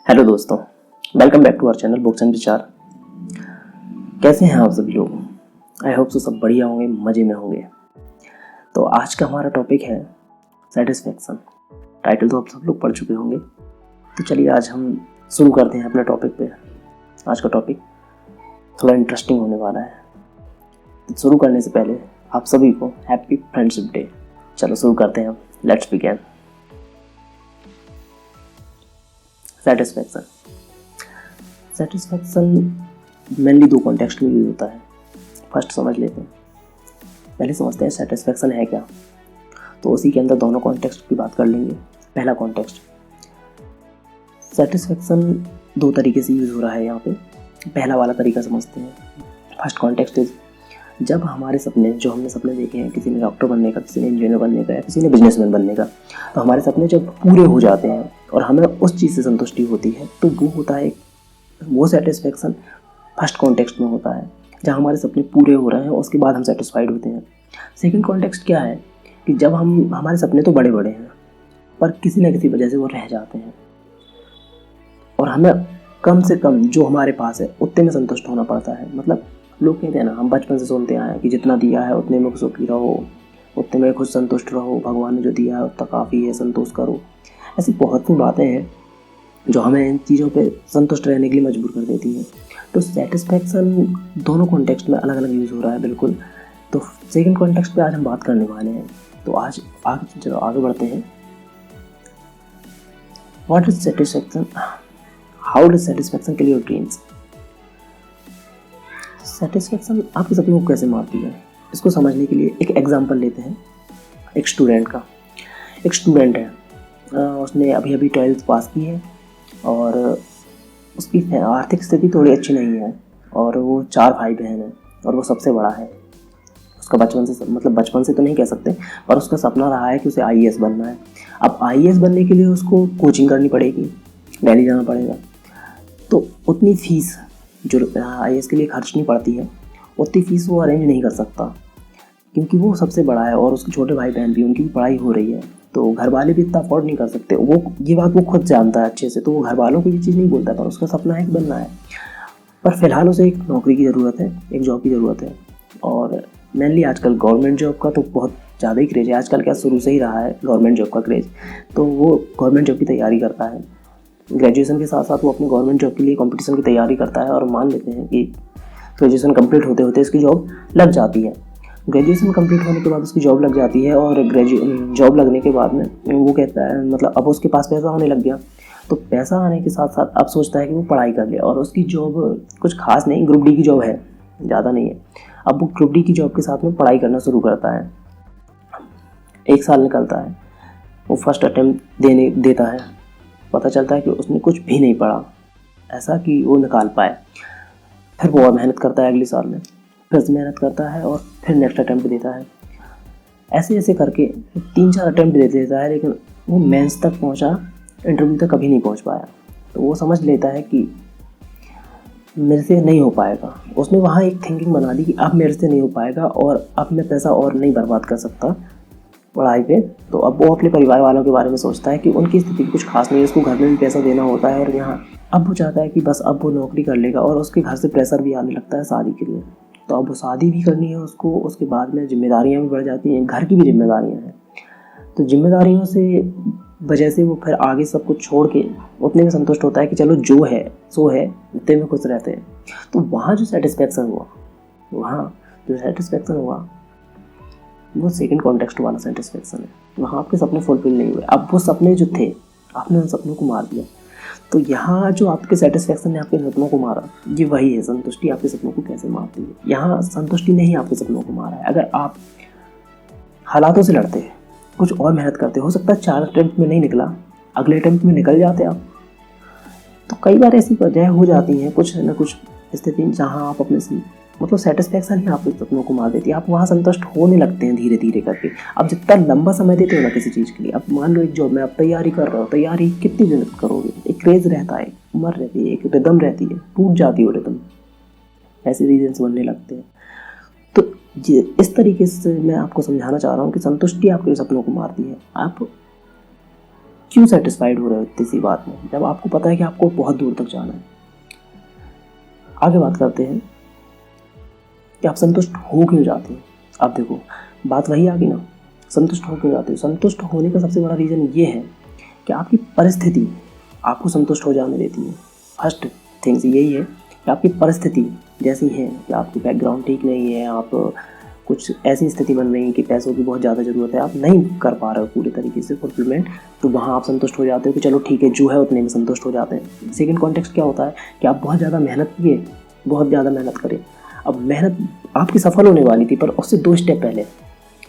Hello दोस्तों, welcome back to our channel books and विचार। कैसे हैं आप सभी लोग? आई होप सो सब बढ़िया होंगे, मज़े में होंगे। तो आज का हमारा टॉपिक है सेटिस्फैक्शन। टाइटल तो आप सब लोग पढ़ चुके होंगे। तो चलिए आज हम शुरू करते हैं अपने टॉपिक पे। आज का टॉपिक थोड़ा इंटरेस्टिंग होने वाला है। तो शुरू करने से पहले आप सभी को हैप्पी फ्रेंडशिप डे। चलो शुरू करते हैं, लेट्स बिगिन। सेटिस्फैक्शन मेनली दो कॉन्टेक्स्ट में यूज होता है। फर्स्ट समझ लेते हैं, पहले समझते हैं सेटिस्फैक्शन है क्या। तो उसी के अंदर दोनों कॉन्टेक्स्ट की बात कर लेंगे। पहला कॉन्टेक्स्ट, सेटिस्फैक्शन दो तरीके से यूज हो रहा है यहाँ पे। पहला वाला तरीका समझते हैं। फर्स्ट कॉन्टेक्स्ट इज, जब हमारे सपने, जो हमने सपने देखे हैं, किसी ने डॉक्टर बनने का, किसी ने इंजीनियर बनने का, या किसी ने बिजनेसमैन बनने का, तो हमारे सपने जब पूरे हो जाते हैं और हमें उस चीज़ से संतुष्टि होती है, तो वो होता है, वो सेटिस्फैक्शन फर्स्ट कॉन्टेक्स्ट में होता है, जहाँ हमारे सपने पूरे हो रहे हैं, उसके बाद हम सेटिस्फाइड होते हैं। सेकंड कॉन्टेक्स्ट क्या है कि जब हमारे सपने तो बड़े बड़े हैं, पर किसी न किसी वजह से वो रह जाते हैं और हमें कम से कम जो हमारे पास है उतने में संतुष्ट होना पड़ता है। मतलब लोग कहते हैं ना, हम बचपन से सुनते आए हैं कि जितना दिया है उतने में सुखी रहो, उतने में खुद संतुष्ट रहो, भगवान ने जो दिया है उतना काफ़ी है, संतोष करो। ऐसी बहुत सी बातें हैं जो हमें इन चीज़ों पे संतुष्ट रहने के लिए मजबूर कर देती हैं। तो सेटिस्फैक्शन दोनों कॉन्टेक्स्ट में अलग अलग यूज़ हो रहा है, बिल्कुल। तो सेकंड कॉन्टेक्स्ट पे आज हम बात करने वाले हैं। तो आज आगे बढ़ते हैं। What is satisfaction, how does satisfaction kill your dreams. Satisfaction आपके सपनों को कैसे मारती है, इसको समझने के लिए एक एग्जांपल लेते हैं। एक स्टूडेंट का, एक स्टूडेंट है, उसने अभी अभी 12th पास की है और उसकी आर्थिक स्थिति थोड़ी अच्छी नहीं है और वो 4 भाई बहन हैं और वो सबसे बड़ा है। उसका बचपन से, मतलब बचपन से तो नहीं कह सकते, पर उसका सपना रहा है कि उसे IAS बनना है। अब IAS बनने के लिए उसको कोचिंग करनी पड़ेगी, दिल्ली जाना पड़ेगा। तो उतनी फीस जो IAS के लिए खर्चनी पड़ती है, उतनी फीस वो अरेंज नहीं कर सकता, क्योंकि वो सबसे बड़ा है और उसके छोटे भाई बहन भी, उनकी भी पढ़ाई हो रही है। तो घर वाले भी इतना अफोर्ड नहीं कर सकते। ये बात वो खुद जानता है अच्छे से, तो वो घर वालों को ये चीज़ नहीं बोलता, पर उसका सपना है कि बनना है। पर फिलहाल उसे एक नौकरी की ज़रूरत है, एक जॉब की ज़रूरत है। और मेनली आजकल गवर्नमेंट जॉब का तो बहुत ज़्यादा ही क्रेज़ है। आजकल क्या, शुरू से ही रहा है गवर्नमेंट जॉब का क्रेज़। तो वो गवर्नमेंट जॉब की तैयारी करता है। ग्रेजुएशन के साथ साथ वो अपनी गवर्नमेंट जॉब के लिए कॉम्पिटिशन की तैयारी करता है और मान लेते हैं कि ग्रेजुएशन कंप्लीट होते होते इसकी जॉब लग जाती है। ग्रेजुएशन कंप्लीट होने के बाद उसकी जॉब लग जाती है और जॉब लगने के बाद में वो कहता है, मतलब अब उसके पास पैसा होने लग गया। तो पैसा आने के साथ साथ अब सोचता है कि वो पढ़ाई कर ले, और उसकी जॉब कुछ खास नहीं, ग्रुप डी की जॉब है, ज़्यादा नहीं है। अब वो ग्रुप डी की जॉब के साथ में पढ़ाई करना शुरू करता है। 1 साल निकलता है, वो फर्स्ट अटेम्प्ट देता है। पता चलता है कि उसने कुछ भी नहीं पढ़ा ऐसा कि वो निकाल पाए। फिर वो और मेहनत करता है, अगले साल में फिर से मेहनत करता है और फिर नेक्स्ट अटेम्प्ट देता है। ऐसे ऐसे करके 3-4 अटेम्प्ट दे देता है, लेकिन वो मेंस तक पहुंचा, इंटरव्यू तक कभी नहीं पहुंच पाया। तो वो समझ लेता है कि मेरे से नहीं हो पाएगा। उसने वहाँ एक थिंकिंग बना दी कि अब मेरे से नहीं हो पाएगा और अब मैं पैसा और नहीं बर्बाद कर सकता पढ़ाई पे। तो अब वो अपने परिवार वालों के बारे में सोचता है कि उनकी स्थिति कुछ खास नहीं है, उसको घर में भी पैसा देना होता है और यहाँ अब वो चाहता है कि बस अब वो नौकरी कर लेगा। और उसके घर से प्रेशर भी आने लगता है शादी के लिए। तो अब वो शादी भी करनी है उसको, उसके बाद में जिम्मेदारियां भी बढ़ जाती हैं, घर की भी जिम्मेदारियां हैं। तो जिम्मेदारियों से वजह से वो फिर आगे सब कुछ छोड़ के उतने में संतुष्ट होता है कि चलो जो है सो है, उतने में खुश रहते हैं। तो वहाँ जो सेटिस्फैक्शन हुआ वो सेकंड कॉन्टेक्स्ट वाला सेटिस्फैक्शन है। वहाँ आपके सपने फुलफिल नहीं हुए। अब वो सपने जो थे, आपने उन सपनों को मार दिया। तो यहाँ जो आपके सेटिस्फैक्शन ने आपके सपनों को मारा, ये वही है संतुष्टि आपके सपनों को कैसे मारती है। यहाँ संतुष्टि नहीं आपके सपनों को मारा है। अगर आप हालातों से लड़ते हैं, कुछ और मेहनत करते, हो सकता है 4 अटेम्प्ट में नहीं निकला, अगले अटेम्प्ट में निकल जाते आप। तो कई बार ऐसी वजह हो जाती हैं, कुछ न कुछ स्थिति जहाँ आप अपने से, मतलब सेटिस्फैक्शन ही आपके सपनों को मार देती है। आप वहाँ संतुष्ट होने लगते हैं धीरे धीरे करके। आप जितना लंबा समय देते हो ना किसी चीज़ के लिए, अब मान लो एक जॉब में आप तैयारी कर रहे हो, तैयारी कितनी दिन करोगे, एक क्रेज रहता है, उम्र रहती है, एक रिदम रहती है, टूट जाती है वो रिदम, ऐसे रीजन्स बनने लगते हैं। तो इस तरीके से मैं आपको समझाना चाह रहा हूँ कि संतुष्टि आपके सपनों को मारती है। आप क्यों सेटिस्फाइड हो रहे हो इतनी सी बात में, जब आपको पता है कि आपको बहुत दूर तक जाना है। आगे बात करते हैं कि आप संतुष्ट हो क्यों जाते हैं। आप देखो, बात वही आ गई ना, संतुष्ट हो क्यों जाते हो। संतुष्ट होने का सबसे बड़ा रीज़न ये है कि आपकी परिस्थिति आपको संतुष्ट हो जाने देती है। फर्स्ट थिंग्स यही है कि आपकी परिस्थिति जैसी है कि आपकी बैकग्राउंड ठीक नहीं है, आप कुछ ऐसी स्थिति बन रही है कि पैसों की बहुत ज़्यादा ज़रूरत है, आप नहीं कर पा रहे हो पूरी तरीके से फुलफिलमेंट, तो वहाँ आप संतुष्ट हो जाते हो कि चलो ठीक है जो है उतने में संतुष्ट हो जाते हैं। सेकंड कॉन्टेक्स्ट क्या होता है कि आप बहुत ज़्यादा मेहनत किए, बहुत ज़्यादा मेहनत करें, अब मेहनत आपकी सफल होने वाली थी पर उससे 2 स्टेप पहले,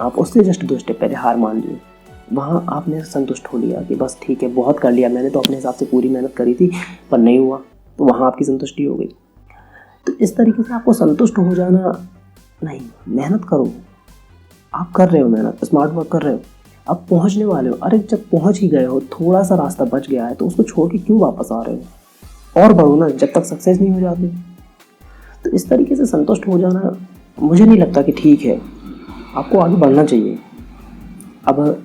आप उससे जस्ट 2 स्टेप पहले हार मान लिए, वहाँ आपने संतुष्ट हो लिया कि बस ठीक है बहुत कर लिया मैंने, तो अपने हिसाब से पूरी मेहनत करी थी पर नहीं हुआ, तो वहाँ आपकी संतुष्टि हो गई। तो इस तरीके से आपको संतुष्ट हो जाना नहीं, मेहनत करो, आप कर रहे हो मेहनत, स्मार्ट वर्क कर रहे हो, आप पहुँचने वाले हो। अरे जब पहुँच ही गए हो, थोड़ा सा रास्ता बच गया है तो उसको छोड़ के क्यों वापस आ रहे हो, और बढ़ो ना जब तक सक्सेस नहीं हो जाते। तो इस तरीके से संतुष्ट हो जाना मुझे नहीं लगता कि ठीक है, आपको आगे बढ़ना चाहिए। अब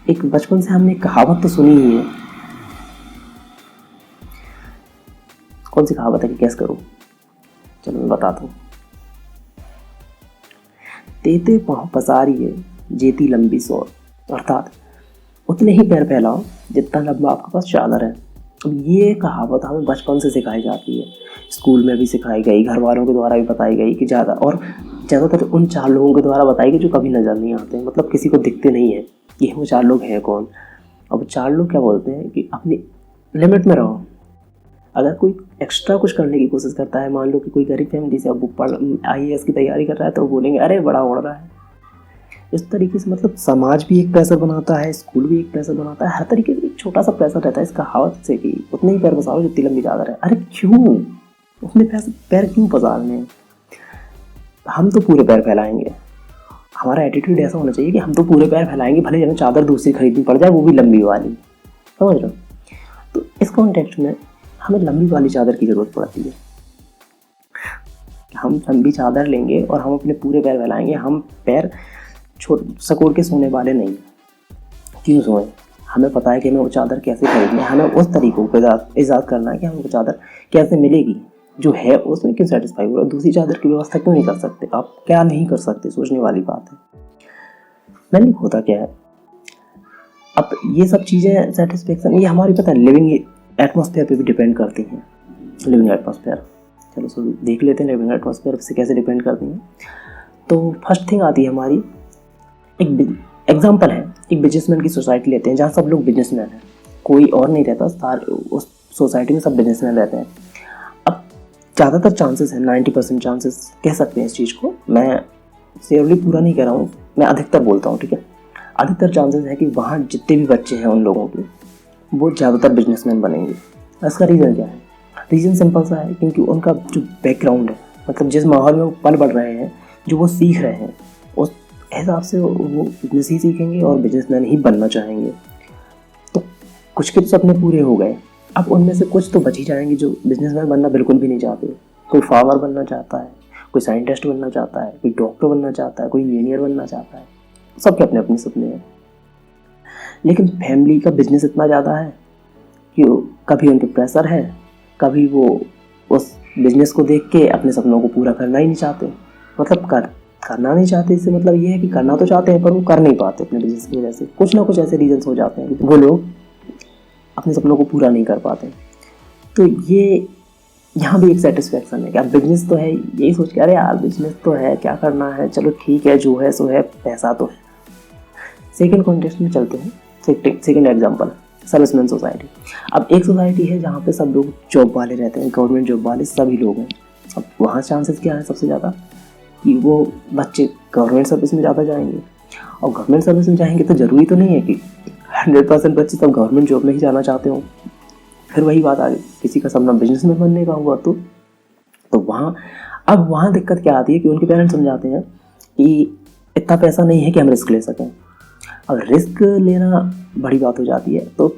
एक बचपन से हमने कहावत तो सुनी ही है, कौन सी कहावत है कि कैसे करूं, चलो मैं बताता हूँ। तेते पाँव पसारिए जेती लंबी सौर, अर्थात उतने ही पैर फैलाओ जितना लंबा आपके पास चादर है। अब ये कहावत हमें बचपन से सिखाई जाती है, स्कूल में भी सिखाई गई, घर वालों के द्वारा भी बताई गई कि ज़्यादातर उन 4 लोगों के द्वारा बताई गई जो कभी नज़र नहीं आते, मतलब किसी को दिखते नहीं है कि वो 4 लोग हैं कौन। अब 4 लोग क्या बोलते हैं कि अपनी लिमिट में रहो। अगर कोई एक्स्ट्रा कुछ करने की कोशिश करता है, मान लो कि कोई गरीब फैमिली से अब वो IAS की तैयारी कर रहा है, तो वो बोलेंगे अरे बड़ा उड़ रहा है। इस तरीके से मतलब समाज भी एक प्रेशर बनाता है, स्कूल भी एक प्रेशर बनाता है, हर तरीके से एक छोटा सा प्रेशर रहता है इस कहावत से कि उतने ही पैर पसारो जितनी लंबी चादर है। अरे क्यों उतने पैर क्यों पसारने हैं, हम तो पूरे पैर फैलाएंगे। हमारा एटीट्यूड ऐसा होना चाहिए कि हम तो पूरे पैर फैलाएंगे, भले हमें चादर दूसरी खरीदनी पड़ जाए, वो भी लंबी वाली, समझ रहे हो। तो इस कॉन्टेक्स्ट में हमें लंबी वाली चादर की ज़रूरत पड़ती है। हम लंबी चादर लेंगे और हम अपने पूरे पैर फैलाएंगे, हम पैर सकोड़ के सोने वाले नहीं। क्यों सोएं, हमें पता है कि हमें वो चादर कैसे खरीदनी है, हमें उस तरीकों पर इजाद करना है कि हमें वो चादर कैसे मिलेगी, जो है उसमें क्यों सेटिस्फाई हो रहा है, दूसरी चादर की व्यवस्था क्यों नहीं कर सकते, आप क्या नहीं कर सकते, सोचने वाली बात है। मैंने होता क्या है, अब ये सब चीज़ें सेटिस्फेक्शन ये हमारी पता है लिविंग एटमॉस्फेयर पे भी डिपेंड करती हैं। लिविंग एटमॉस्फेयर, चलो सो देख लेते हैं लिविंग एटमॉस्फेयर से कैसे डिपेंड करती हैं। तो फर्स्ट थिंग आती है हमारी, एक एग्जांपल है, एक बिजनेसमैन की सोसाइटी लेते हैं जहाँ सब लोग बिजनेसमैन हैं, कोई और नहीं रहता, उस सोसाइटी में सब बिजनेसमैन रहते हैं। अब ज़्यादातर चांसेस हैं, 90% चांसेस कह सकते हैं इस चीज़ को, मैं शेयरली पूरा नहीं कह रहा हूँ, मैं अधिकतर बोलता हूँ, ठीक है। अधिकतर चांसेस है कि वहाँ जितने भी बच्चे हैं उन लोगों के, वो ज़्यादातर बिजनेसमैन बनेंगे। इसका रीज़न क्या है, रीज़न सिंपल सा है, क्योंकि उनका जो बैकग्राउंड है, मतलब जिस माहौल में वो पल बढ़ रहे हैं, जो वो सीख रहे हैं, उस हिसाब से वो बिजनेस ही सीखेंगे और बिजनेसमैन ही बनना चाहेंगे। तो कुछ के तो सपने पूरे हो गए, अब उनमें से कुछ तो बच ही जाएंगे जो बिजनेसमैन बनना बिल्कुल भी नहीं चाहते। कोई फार्मर बनना चाहता है, कोई साइंटिस्ट बनना चाहता है, कोई डॉक्टर बनना चाहता है, कोई इंजीनियर बनना चाहता है, सबके अपने अपने सपने हैं। लेकिन फैमिली का बिजनेस इतना ज़्यादा है कि कभी उनके प्रेशर है, कभी वो उस बिजनेस को देख के अपने सपनों को पूरा करना ही नहीं चाहते, मतलब करना नहीं चाहते, इससे मतलब ये है कि करना तो चाहते हैं पर वो कर नहीं पाते अपने बिजनेस की वजह से। कुछ ना कुछ ऐसे रीजंस हो जाते हैं कि वो लोग अपने सपनों को पूरा नहीं कर पाते। तो ये यहाँ भी एक सेटिस्फेक्शन है कि अब बिजनेस तो है, यही सोच के अरे यार बिजनेस तो है, क्या करना है, चलो ठीक है, जो है सो है, पैसा तो है। सेकेंड कॉन्टेक्स्ट में चलते हैं, सेकेंड एग्जाम्पल, सर्विसमैन सोसाइटी। अब एक सोसाइटी है जहाँ पे सब लोग जॉब वाले रहते हैं, गवर्नमेंट जॉब वाले सभी लोग हैं। अब वहाँ चांसेस क्या है सबसे ज़्यादा कि वो बच्चे गवर्नमेंट सर्विस में ज़्यादा जाएंगे, और गवर्नमेंट सर्विस में जाएंगे तो ज़रूरी तो नहीं है कि 100% बच्चे सब गवर्नमेंट जॉब में ही जाना चाहते हो। फिर वही बात आ गई, किसी का सपना बिजनेस में बनने का हुआ तो वहाँ दिक्कत क्या आती है कि उनके पेरेंट्स समझाते हैं कि इतना पैसा नहीं है कि हम रिस्क ले सकें। अब रिस्क लेना बड़ी बात हो जाती है, तो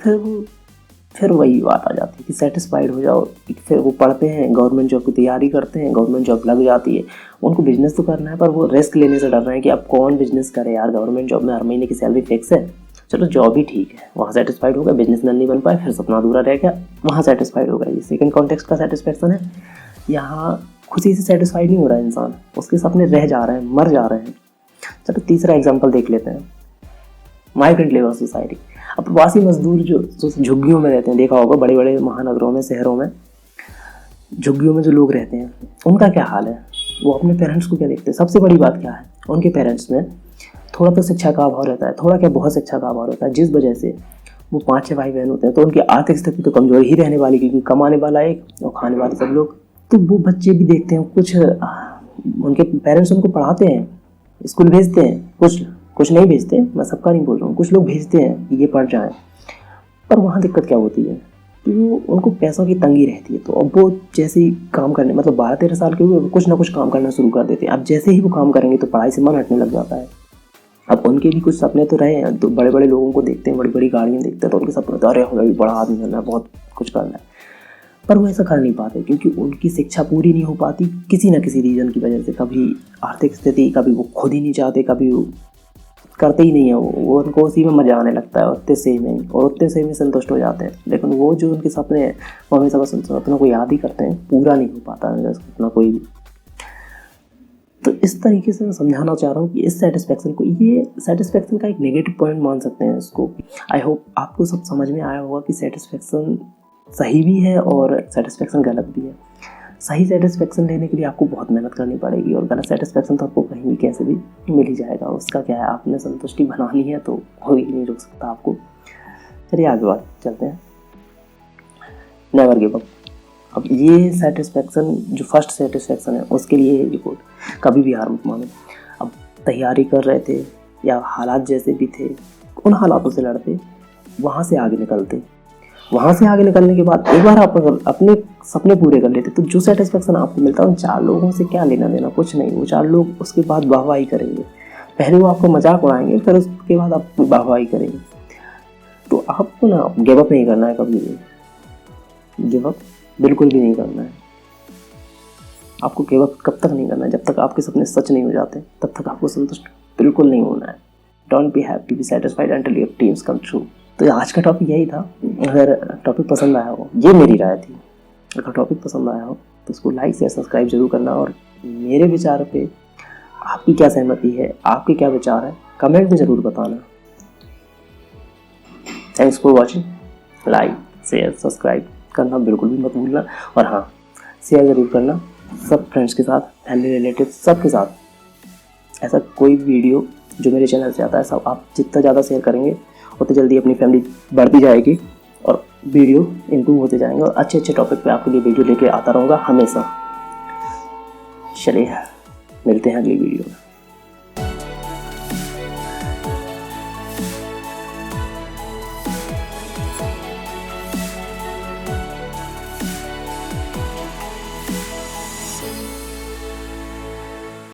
फिर वही बात आ जाती है कि सेटिस्फाइड हो जाओ। फिर वो पढ़ते हैं, गवर्नमेंट जॉब की तैयारी करते हैं, गवर्नमेंट जॉब लग जाती है, उनको बिजनेस तो करना है पर वो रिस्क लेने से डर रहे हैं कि अब कौन बिजनेस करे यार, गवर्नमेंट जॉब में हर महीने की सैलरी फिक्स है, चलो जॉब ही ठीक है, वहाँ सेटिस्फाइड हो गया, बिजनेसमैन नहीं बन पाए, फिर सपना अधूरा रह गया, वहाँ सेटिस्फाइड हो गया। ये सेकंड कॉन्टेक्स्ट का सेटिस्फेक्शन है। यहाँ खुशी से सेटिस्फाइड नहीं हो रहा है इंसान, उसके सपने रह जा रहे हैं, मर जा रहे हैं। चलो तीसरा एग्जाम्पल देख लेते हैं, माइग्रेंट लेबर सोसाइटी। अब प्रवासी मजदूर जो झुग्गियों में रहते हैं, देखा होगा बड़े बड़े महानगरों में, शहरों में झुग्गियों में जो लोग रहते हैं, उनका क्या हाल है? वो अपने पेरेंट्स को क्या देखते हैं? सबसे बड़ी बात क्या है, उनके पेरेंट्स में थोड़ा तो शिक्षा का अभाव रहता है, थोड़ा क्या बहुत शिक्षा का अभाव रहता है, जिस वजह से वो 5-6 भाई बहन होते हैं, तो उनकी आर्थिक स्थिति तो कमजोर ही रहने वाली, क्योंकि कमाने वाला एक और खाने वाले सब लोग। तो वो बच्चे भी देखते हैं, कुछ उनके पेरेंट्स उनको पढ़ाते हैं, स्कूल भेजते हैं, कुछ नहीं भेजते, मैं सबका नहीं बोल रहा हूँ, कुछ लोग भेजते हैं कि ये पढ़ जाएं। पर वहाँ दिक्कत क्या होती है कि वो उनको पैसों की तंगी रहती है। तो अब वो जैसे ही काम करने, मतलब 12-13 साल के हुए, कुछ ना कुछ काम करना शुरू कर देते हैं। अब जैसे ही वो काम करेंगे तो पढ़ाई से मन हटने लग जाता है। अब उनके भी कुछ सपने तो रहे हैं, तो बड़े बड़े लोगों को देखते हैं, बड़ी बड़ी गाड़ियाँ देखते हैं, तो उनके सपने तो अरे हमें भी बड़ा आदमी बनना है, बहुत कुछ करना है। पर वो ऐसा कर नहीं पाते क्योंकि उनकी शिक्षा पूरी नहीं हो पाती, किसी न किसी रीज़न की वजह से। कभी आर्थिक स्थिति, कभी वो खुद ही नहीं चाहते, कभी वो करते ही नहीं है, वो उनको उसी में मजा आने लगता है, उतने से में, और उतने से में संतुष्ट हो जाते हैं। लेकिन वो जो उनके सपने हैं, वो हमेशा बस सपनों को याद ही करते हैं, पूरा नहीं हो पाता है सपना कोई भी। तो इस तरीके से मैं समझाना चाह रहा हूँ कि इस सेटिस्फेक्शन को, ये सेटिस्फेक्शन का एक नेगेटिव पॉइंट मान सकते हैं इसको। आई होप आपको सब समझ में आया होगा कि सेटिस्फेक्शन सही भी है और सेटिस्फेक्शन गलत भी है। सही सेटिस्फेक्शन लेने के लिए आपको बहुत मेहनत करनी पड़ेगी, और गलत सेटिस्फेक्शन तो आपको कहीं भी कैसे भी मिल ही जाएगा। उसका क्या है, आपने संतुष्टि बनानी है तो कोई नहीं रोक सकता आपको। चलिए आगे बात चलते हैं, नेवर गिव अप। अब ये सेटिस्फेक्शन, जो फर्स्ट सेटिस्फेक्शन है, उसके लिए रिपोर्ट, कभी भी हार मत मानो। अब तैयारी कर रहे थे या हालात जैसे भी थे, उन हालातों से लड़ते, वहाँ से आगे निकलते। वहाँ से आगे निकलने के बाद एक बार आप अपने सपने पूरे कर लेते, तो जो सेटिस्फेक्शन आपको मिलता है, उन 4 लोगों से क्या लेना देना, कुछ नहीं। वो 4 लोग उसके बाद वाहवाही करेंगे, पहले वो आपको मजाक उड़ाएंगे, फिर उसके बाद आपको वाहवाही करेंगे। तो आपको ना गिव अप नहीं करना है, कभी भी गिव अप बिल्कुल भी नहीं करना है। आपको गिव अप कब तक नहीं करना है, जब तक आपके सपने सच नहीं हो जाते, तब तक आपको संतुष्ट बिल्कुल नहीं होना है। Don't be happy, be satisfied until your dreams come true. तो आज का टॉपिक यही था। अगर टॉपिक पसंद आया हो, ये मेरी राय थी, अगर टॉपिक पसंद आया हो तो उसको लाइक शेयर सब्सक्राइब जरूर करना, और मेरे विचार पे आपकी क्या सहमति है, आपके क्या विचार है, कमेंट में ज़रूर बताना। Thanks for watching. Like share subscribe करना बिल्कुल भी मत भूलना, और हाँ, शेयर ज़रूर करना सब फ्रेंड्स के साथ, फैमिली रिलेटिव सबके साथ। ऐसा कोई वीडियो जो मेरे चैनल से आता है, सब आप जितना ज़्यादा शेयर करेंगे उतनी जल्दी अपनी फैमिली बढ़ती जाएगी और वीडियो इम्प्रूव होते जाएंगे, और अच्छे अच्छे टॉपिक पे आपके लिए वीडियो लेके आता रहूँगा हमेशा। चलिए मिलते हैं अगली वीडियो में।